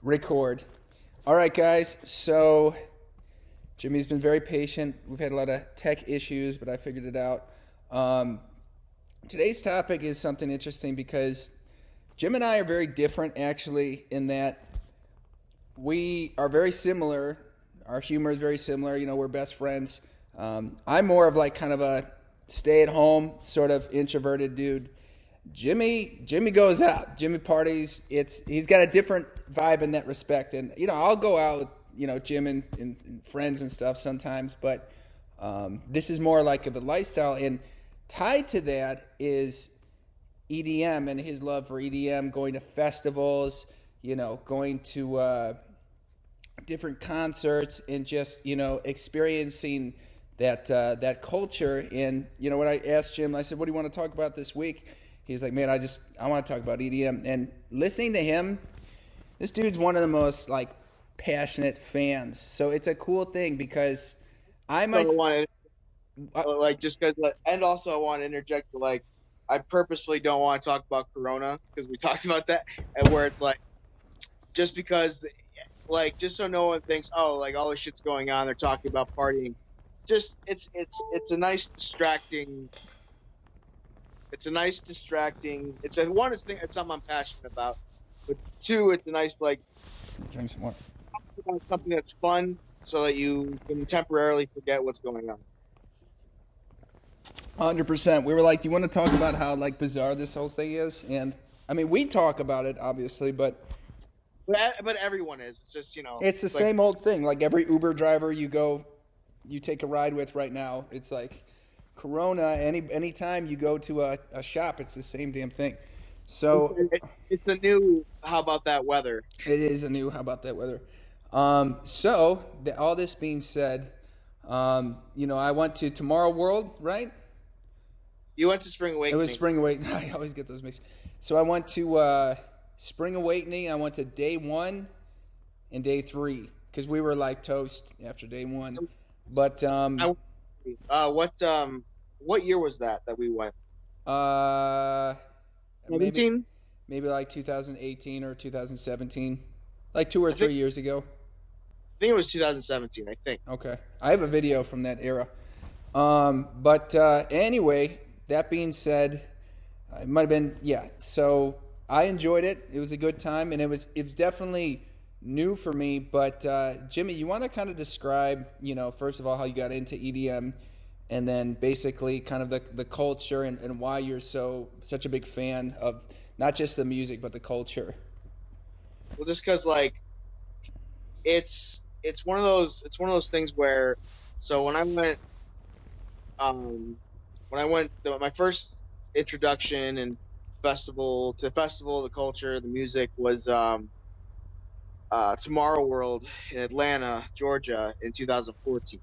Record. All right, guys. So Jimmy's been very patient. We've had a lot of tech issues, but I figured it out. Today's topic is something interesting because Jim and I are very different, actually, in that we are very similar. Our humor is very similar. You know, we're best friends. I'm more of like kind of a stay-at-home sort of introverted dude. Jimmy goes out. Jimmy parties. He's got a different vibe in that respect. And I'll go out with Jim and friends and stuff sometimes, but this is more like of a lifestyle. And tied to that is EDM and his love for EDM, going to festivals, going to different concerts, and just experiencing that culture. And when I asked Jim, I said, "What do you want to talk about this week?" He's like, "Man, I want to talk about EDM." And listening to him, this dude's one of the most like passionate fans. So it's a cool thing because I want to just because, and also I want to interject. I purposely don't want to talk about Corona because we talked about that, and where it's like, just because, just so no one thinks, oh, all this shit's going on, they're talking about partying. Just it's a nice distracting. It's a nice distracting. It's something I'm passionate about. But two, it's a nice drink some more. Something that's fun so that you can temporarily forget what's going on. 100%. We were like, "Do you want to talk about how bizarre this whole thing is?" And I mean, we talk about it obviously, but everyone is. It's just it's the same old thing. Like every Uber driver you take a ride with right now, it's like Corona. Anytime you go to a shop, it's the same damn thing. So it's a new how about that weather. It is a new how about that weather. All this being said, I went to Tomorrow World, right? You went to Spring Awakening. It was Spring Awakening. I always get those mixed. So I went to Spring Awakening. I went to day 1 and day 3 because we were like toast after day 1. But what year was that we went? Maybe like 2018 or 2017, like 2 or 3 years ago. I think it was 2017. I think. Okay, I have a video from that era. Anyway, that being said, it might have been So I enjoyed it. It was a good time, and it was definitely new for me. But Jimmy, you want to kind of describe, first of all, how you got into EDM, and then basically kind of the culture and why you're such a big fan of not just the music but the culture. Well, just because it's one of those things where, so when I went my first introduction and the culture, the music was Tomorrow World in Atlanta, Georgia in 2014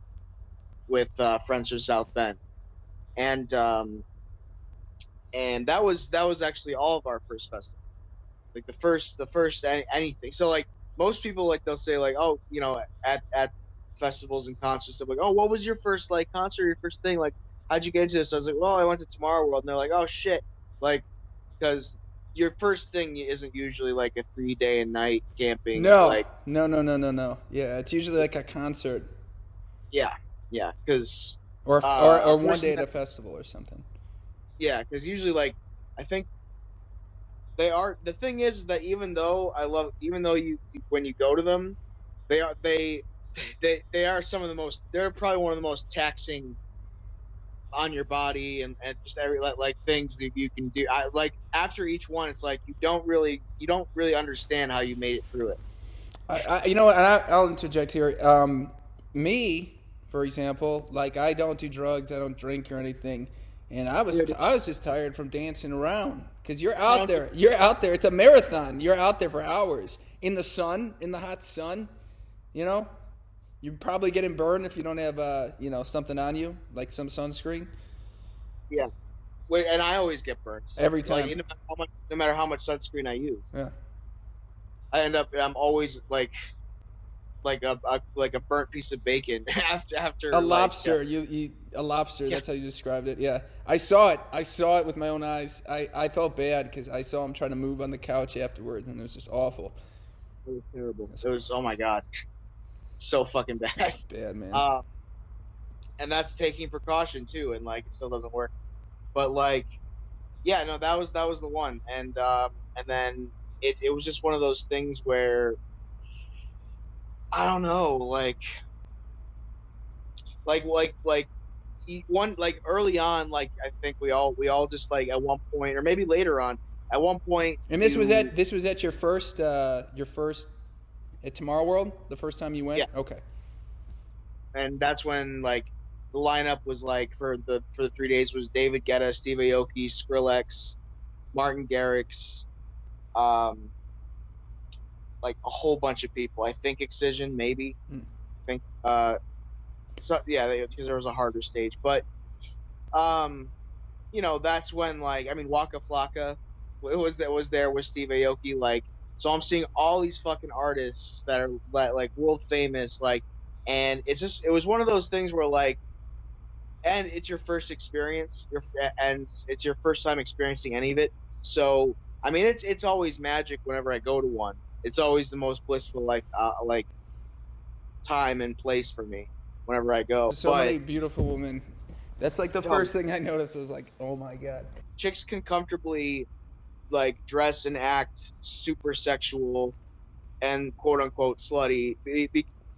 with friends from South Bend, and that was actually all of our first festival, the first anything. So most people they'll say oh at festivals and concerts they're like, oh, what was your first concert, your first thing, how'd you get into this? I was like, well, I went to Tomorrow World. And they're like, oh shit, because your first thing isn't usually a 3-day and night camping. No. Yeah, it's usually like a concert. Yeah, because or 1 day at a festival or something. Yeah, because usually I think they are. The thing is that even though you when you go to them, they are some of the most. They're probably one of the most taxing on your body and just every things that you can do. After each one, it's you don't really understand how you made it through it. I'll interject here. Me, for example, I don't do drugs, I don't drink or anything, and I was just tired from dancing around because you're out there. It's a marathon. You're out there for hours in the sun, in the hot sun. You're probably getting burned if you don't have something on you, like some sunscreen. Yeah. Wait, and I always get burnt every time. No matter how much sunscreen I use. Yeah. I'm always like a burnt piece of bacon after a lobster. You a lobster. Yeah. That's how you described it. Yeah, I saw it with my own eyes. I felt bad because I saw him trying to move on the couch afterwards, and it was just awful. It was terrible. That's It was, oh my god, so fucking bad. that's bad, man. Uh, and that's taking precaution too, and like it still doesn't work. But like, yeah, no, that was the one, and then it was just one of those things where I don't know, like one like early on, like I think we all just like at one point or maybe later on, at one point And you this was at your first at Tomorrow World, the first time you went. yeah, Okay. and that's when like the lineup was like for the 3 days was David Guetta, Steve Aoki, Skrillex, Martin Garrix, um, like a whole bunch of people. I think Excision, maybe. Mm. I think so yeah, because there was a harder stage, but um, that's when like I mean Waka Flocka was there with Steve Aoki, like so I'm seeing all these fucking artists that are like world famous, like, and it was one of those things where like, and it's your first experience, and it's your first time experiencing any of it. So I mean, it's always magic whenever I go to one. It's always the most blissful like time and place for me whenever I go. So But many beautiful women. That's like the um, first thing I noticed. I was like, oh my god. chicks can comfortably like dress and act super sexual and quote unquote slutty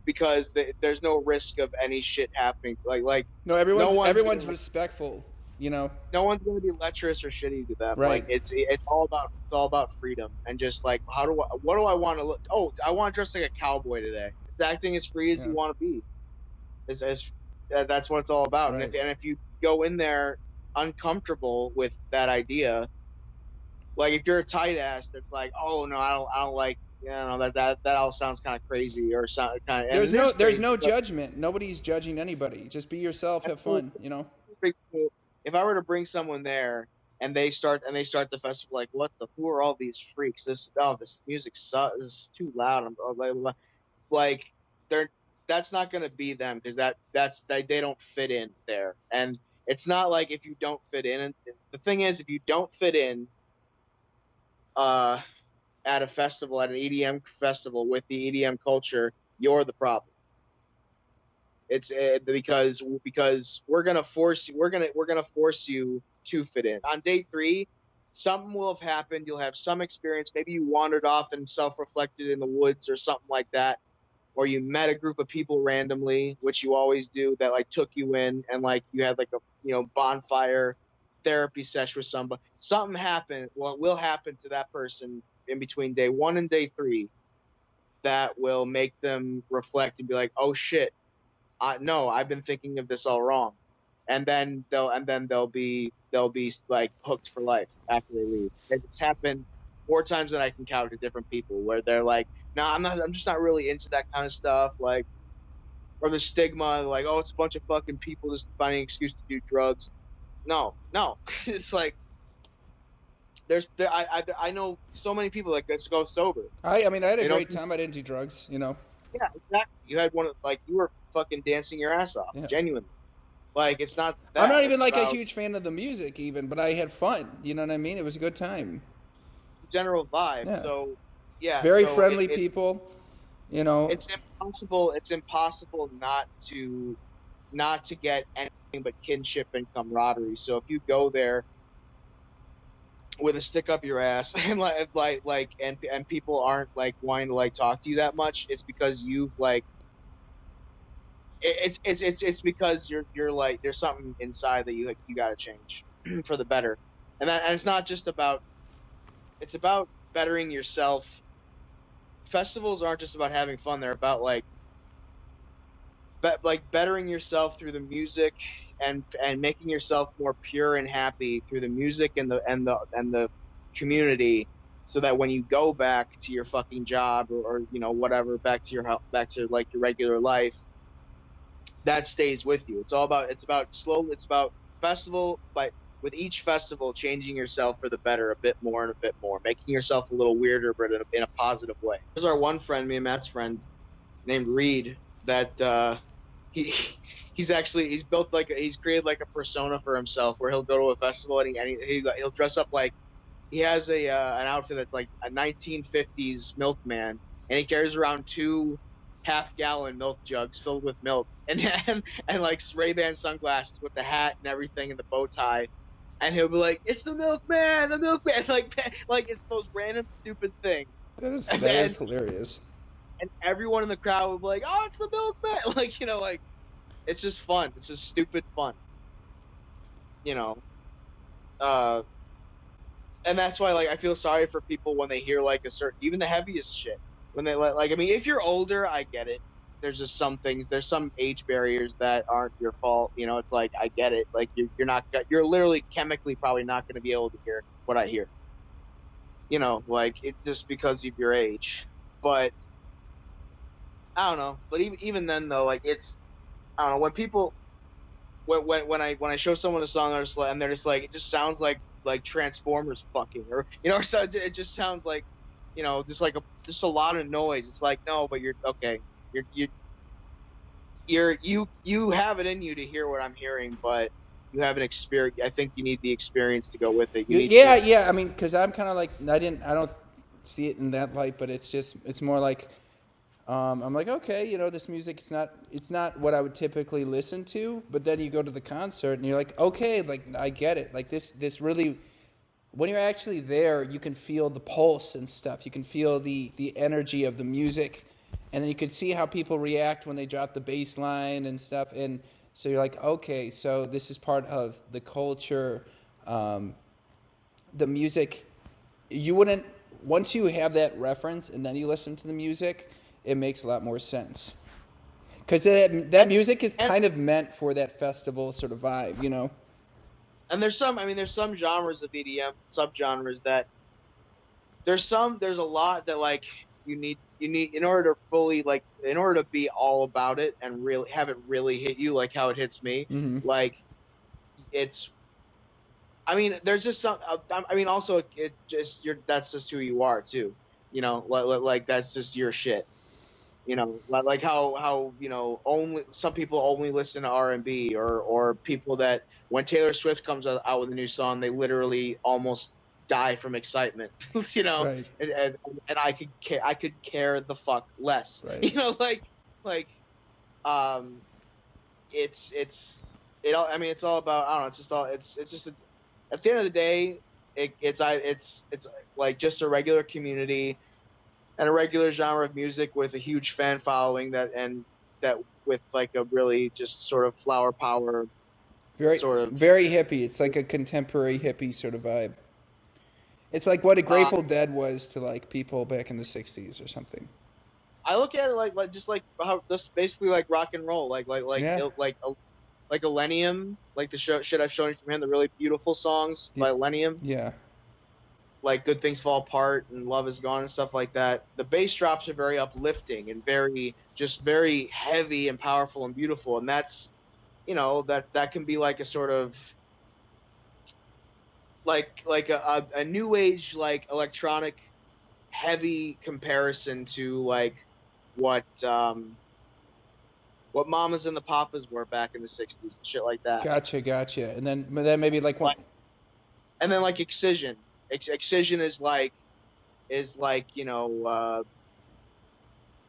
because there's no risk of any shit happening. Like No, no one's everyone's gonna respectful. You know. no one's gonna be lecherous or shitty to them. Like Right. it's all about freedom and just like what do I want to look? Oh, I want to dress like a cowboy today. It's acting as free as Yeah. you want to be. As that's what it's all about. Right. And if you go in there uncomfortable with that idea, like if you're a tight ass that's like, oh no, I don't like, that all sounds kind of crazy or sound kind of, and it is There's crazy. no But judgment. Nobody's judging anybody. Just be yourself. Have fun. You know. if I were to bring someone there and they start the festival like, what the, who are all these freaks? This music sucks. This is too loud. Like they're that's not gonna be them because they don't fit in there. And it's not like if you don't fit in. And the thing is, if you don't fit in, uh, at a festival, at an EDM festival with the EDM culture, you're the problem. It's because we're gonna force you to fit in. On day three, something will have happened. You'll have some experience. Maybe you wandered off and self-reflected in the woods or something like that, or you met a group of people randomly, which you always do, that like took you in and like you had like a bonfire therapy session with somebody. Something happened. Well, it will happen to that person in between day one and day three that will make them reflect and be like, oh shit, no, I've been thinking of this all wrong. And then they'll be like hooked for life after they leave. It's happened more times than I can count to different people where they're like, no, I'm just not really into that kind of stuff. Like, or the stigma, like, oh, it's a bunch of fucking people just finding an excuse to do drugs. No, it's like I know so many people like this go sober. I mean, I had a They don't. great time. I didn't do drugs. You know. Yeah, exactly. You had one of like you were fucking dancing your ass off, Yeah. genuinely. Like it's not I'm that. not even It's like a about huge fan of the music, even, but I had fun. You know what I mean? It was a good time. the general vibe. Yeah. So yeah, Very so friendly people. You know. it's impossible. It's impossible not to get anything but kinship and camaraderie. So if you go there with a stick up your ass and and people aren't like wanting to like talk to you that much, it's because you've like it's because you're like there's something inside that you got to change for the better. And it's not just about, it's about bettering yourself. Festivals aren't just about having fun, they're about like bettering yourself through the music and making yourself more pure and happy through the music and the community, so that when you go back to your fucking job or whatever, back to like your regular life, that stays with you. It's about festival, but with each festival changing yourself for the better a bit more and a bit more, making yourself a little weirder but in a positive way. There's our one friend, me and Matt's friend, named Reed, that he he's built like he's created like a persona for himself where he'll go to a festival he'll dress up like he has an outfit that's like a 1950s milkman, and he carries around two half-gallon milk jugs filled with milk, and like Ray-Ban sunglasses with the hat and everything and the bow tie, and he'll be like, "It's the milkman!" Like it's those random stupid things, and That then is hilarious. and everyone in the crowd would be like, "Oh, it's the milkman!" Like like it's just fun. It's just stupid fun, you know. Uh, and that's why like I feel sorry for people when they hear like a certain even the heaviest shit when they like I mean if you're older I get it. There's just some things, there's some age barriers that aren't your fault, you know. It's like I get it, like you're not, you're literally chemically probably not going to be able to hear what I hear, you know, like it just because of your age. But I don't know, but even then though, like it's, I don't know, when people when I show someone a song and they're just like it just sounds like Transformers fucking, or you know, or so it just sounds like, you know, just like just a lot of noise. It's like no, but you're okay. You have it in you to hear what I'm hearing, but you haven't experienced. I think you need the experience to go with it. You need to. Yeah. I mean, because I'm kind of like I don't see it in that light, but it's more like I'm like, okay, you know, this music it's not what I would typically listen to. But then you go to the concert and you're like, okay, like I get it. Like this really, when you're actually there, you can feel the pulse and stuff. You can feel the energy of the music, and then you can see how people react when they drop the bass line and stuff. And so you're like, okay, so this is part of the culture. Um, the music, you wouldn't, once you have that reference and then you listen to the music, it makes a lot more sense because that and music is and kind of meant for that festival sort of vibe, you know. and there's some. I mean, there's some genres of EDM subgenres that there's a lot that like you need in order to fully like in order to be all about it and really have it really hit you like how it hits me. Mm-hmm. Like it's, I mean, there's just some. I mean, also it just you're that's just who you are too. You know, like that's just your shit. You know, like how you know only some people only listen to R&B, or people that when Taylor Swift comes out with a new song, they literally almost die from excitement. You know, Right. and I could care the fuck less. Right. You know, like um, it's it all. I mean, it's all about, I don't know. It's just all. It's just at the end of the day, it's like just a regular community and a regular genre of music with a huge fan following that with like a really just sort of flower power Very, sort of. very hippie. It's like a contemporary hippie sort of vibe. It's like what a Uh, Grateful Dead was to like people back in the '60s or something. I look at it like just like how this basically like rock and roll, Yeah. like Millennium, like the shit I've shown you from him, the really beautiful songs by Millennium, Yeah. like Good Things Fall Apart and Love Is Gone and stuff like that. The bass drops are very uplifting and very heavy and powerful and beautiful, and that's, you know, that can be like a sort of like a new age like electronic heavy comparison to like what um what Mamas and the Papas were back in the 60s and shit like that. Gotcha. And then maybe like one. Like, and then like Excision. Excision is like, you know,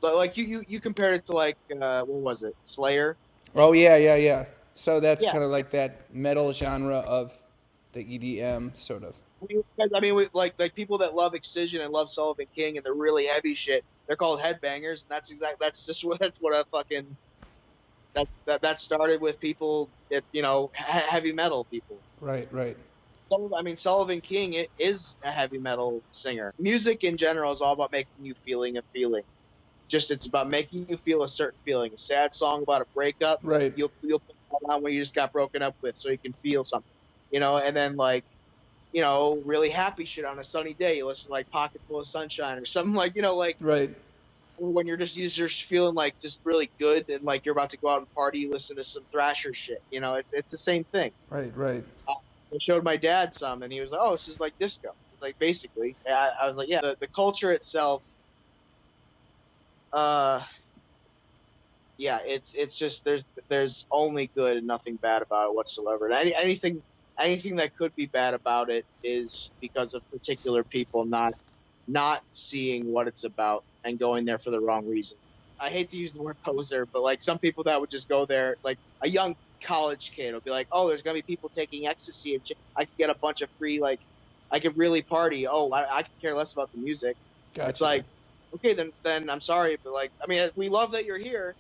like you compared it to like what was it? Slayer? Oh yeah. So that's Yeah. kind of like that metal genre of the EDM sort of. I mean, like people that love Excision and love Sullivan King and the really heavy shit, they're called headbangers, and that's just what that's what a fucking that started with people that, you know, heavy metal people. Right. I mean, Sullivan King is a heavy metal singer. Music in general is all about making you feeling a feeling. Just it's about making you feel a certain feeling. A sad song about a breakup, Right. you'll put that on when you just got broken up with, so you can feel something, you know. And then like, you know, really happy shit on a sunny day, you listen to like Pocket Full of Sunshine or something, like, you know, like Right. when you're just feeling like just really good and like you're about to go out and party, you listen to some Thrasher shit. You know, it's the same thing. Right. Uh, I showed my dad some, and he was like, "Oh, this is like disco." Like basically, I was like, "Yeah." The culture itself, uh, yeah, it's just there's only good and nothing bad about it whatsoever. And anything that could be bad about it is because of particular people not seeing what it's about and going there for the wrong reason. I hate to use the word poser, but like some people that would just go there, like a young college kid will be like, oh, there's gonna be people taking ecstasy and I could get a bunch of free, like I could really party. Oh, I could care less about the music. It's Gotcha. like, okay, then I'm sorry, but like, I mean, we love that you're here,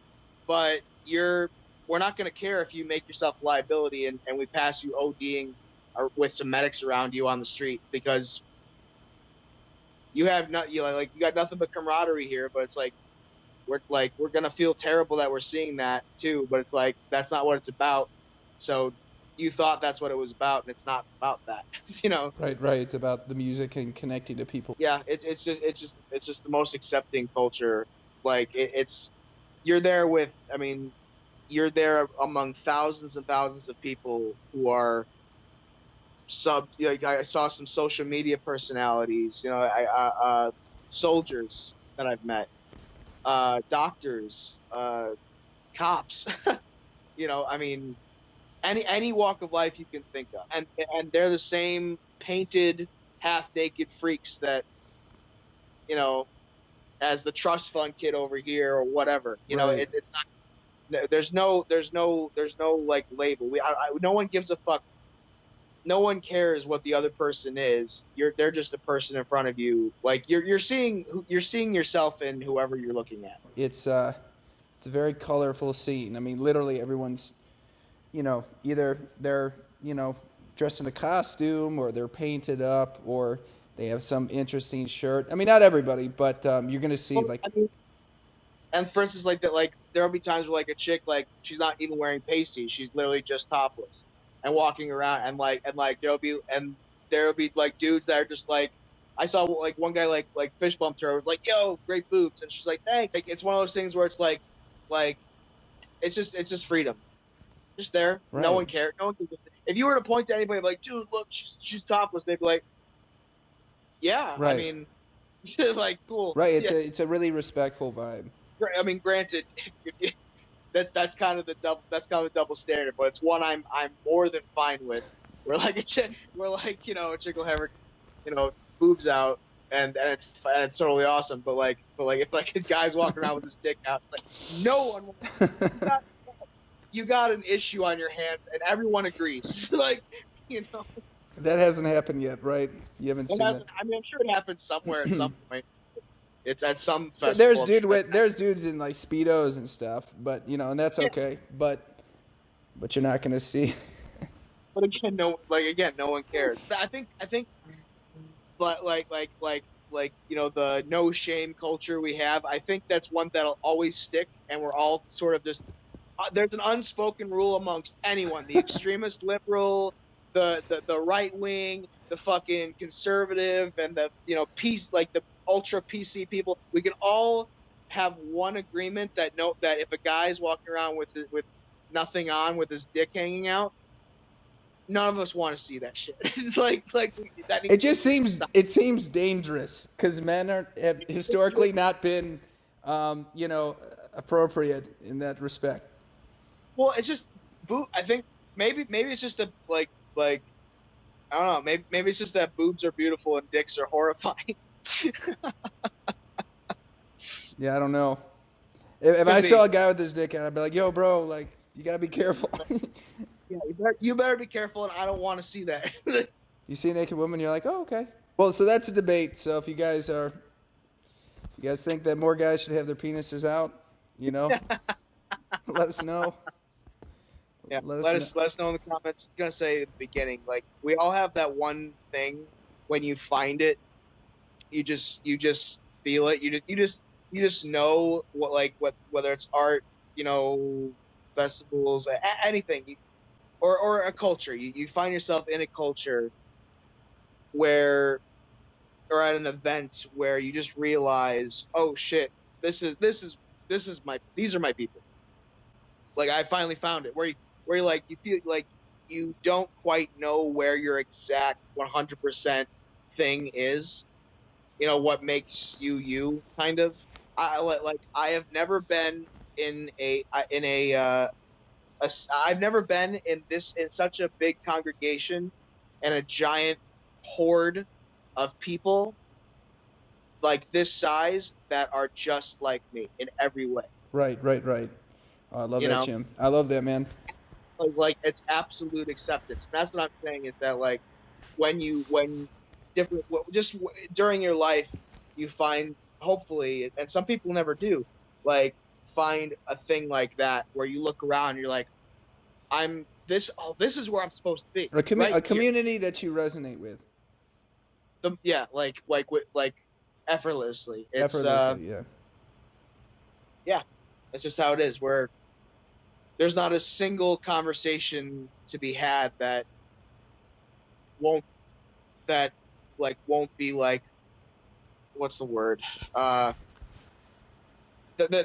but we're not gonna care if you make yourself a liability and we pass you ODing or with some medics around you on the street because you have not, like you got nothing but camaraderie here, but it's like we're gonna feel terrible that we're seeing that too, but it's like that's not what it's about. So you thought that's what it was about, and it's not about that. you know? Right, right. It's about the music and connecting to people. Yeah, it's just the most accepting culture. Like it's you're there with, I mean, you're there among thousands and thousands of people who are like I saw some social media personalities, soldiers that I've met, doctors, cops, I mean, any walk of life you can think of, and they're the same painted, half naked freaks that you know as the trust fund kid over here or whatever. Right. It's not. There's no like label. No one gives a fuck. No one cares what the other person is. They're just a person in front of you. Like you're seeing yourself in whoever you're looking at. It's a very colorful scene. I mean, literally everyone's, either they're, dressed in a costume or they're painted up or they have some interesting shirt. I mean, not everybody, but you're gonna see Well, like, I mean, and for instance, like that, like there'll be times where like a chick, like she's not even wearing pasties, she's literally just topless and walking around, and like there'll be like dudes that are just like, I saw like one guy like fish bumped her, was like, yo, great boobs, and she's like, thanks. Like it's one of those things where it's like it's just freedom, just there. No right, one cares. No one can. If you were to point to anybody like, dude, look, she's topless, they'd be like, yeah, I right, mean, like cool, right. It's yeah. a really respectful vibe. I mean, granted, that's kind of a double standard, but it's one I'm more than fine with. Where a chick will have her boobs out, and it's totally awesome. But like if like a guy's walking around with his dick out, like no one you got you got an issue on your hands, and everyone agrees. like you know, That hasn't happened yet, right? You haven't and seen that. I mean, I'm sure it happens somewhere at some point. It's at some festival. There's I'm sure. there's dudes in like speedos and stuff, but and that's Yeah, okay. But you're not gonna see. but again, no one cares. I think but the no shame culture we have, I think that's one that'll always stick, and we're all sort of just there's an unspoken rule amongst anyone, the extremist liberal, the right wing, the fucking conservative, and the peace, like the ultra PC people. We can all have one agreement that no that if a guy's walking around with nothing on, with his dick hanging out, none of us want to see that shit. It's like that It needs to just seems stop. it seems dangerous because men have historically not been, appropriate in that respect. Well, it's just I think maybe it's just like I don't know. Maybe it's just that boobs are beautiful and dicks are horrifying. Yeah, I don't know. If Could I be. saw a guy with his dick out, I'd be like, "Yo, bro, like you gotta be careful." Yeah, you better be careful, and I don't want to see that. You see a naked woman, you're like, "Oh, okay." Well, so that's a debate. So if you guys think that more guys should have their penises out, let us know. Yeah, Let us let know. us let us know in the comments. I'm gonna say at the beginning, like we all have that one thing when you find it, you just feel it. You just know what whether it's art, festivals, anything, or a culture. You find yourself in a culture where or at an event where you just realize, oh shit, these are my people. Like I finally found it. Where you like you feel like you don't quite know where your exact 100% thing is. What makes you you kind of. Like I have never been in I've never been in such a big congregation and a giant horde of people like this size that are just like me in every way. Right, right, right. Oh, I love You that, know, Jim. I love that, man. like it's absolute acceptance. That's what I'm saying is that like when different just during your life you find hopefully, and some people never do, like find a thing like that where you look around and you're like, I'm this. Oh, this is where I'm supposed to be, A right here. community that you resonate with Yeah, like effortlessly. It's effortlessly. Yeah. yeah, that's just how it is. Where there's not a single conversation to be had won't that won't be like, what's the word? Uh,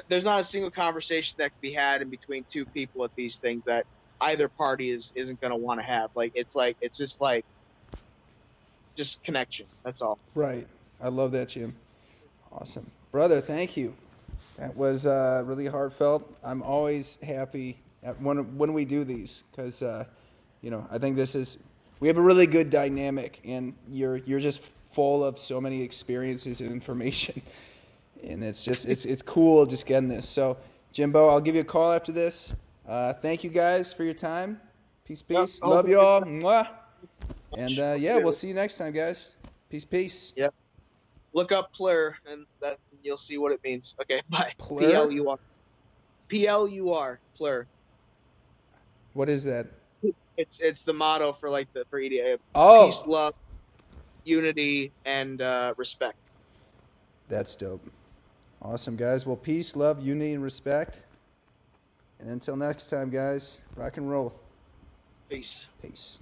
there's not a single conversation that can be had in between two people at these things that either party isn't going to want to have. Like it's just like just connection. That's all. Right. I love that, Jim. Awesome, brother. Thank you. That was really heartfelt. I'm always happy when we do these because I think this is we have a really good dynamic, and you're just full of so many experiences and information, and it's cool just getting this. So, Jimbo, I'll give you a call after this. Thank you guys for your time. Peace, Yep. peace. Love Hopefully, y'all. Mwah. And hopefully yeah, we we'll have see you next time, guys. Peace, peace. yeah. Look up plur and that you'll see what it means. Okay, bye. Plur? PLUR plur. What is that? It's the motto for for EDA: peace, Oh, love, unity, and respect. that's dope. Awesome, guys. Well, peace, love, unity, and respect. And until next time, guys, rock and roll. Peace. Peace.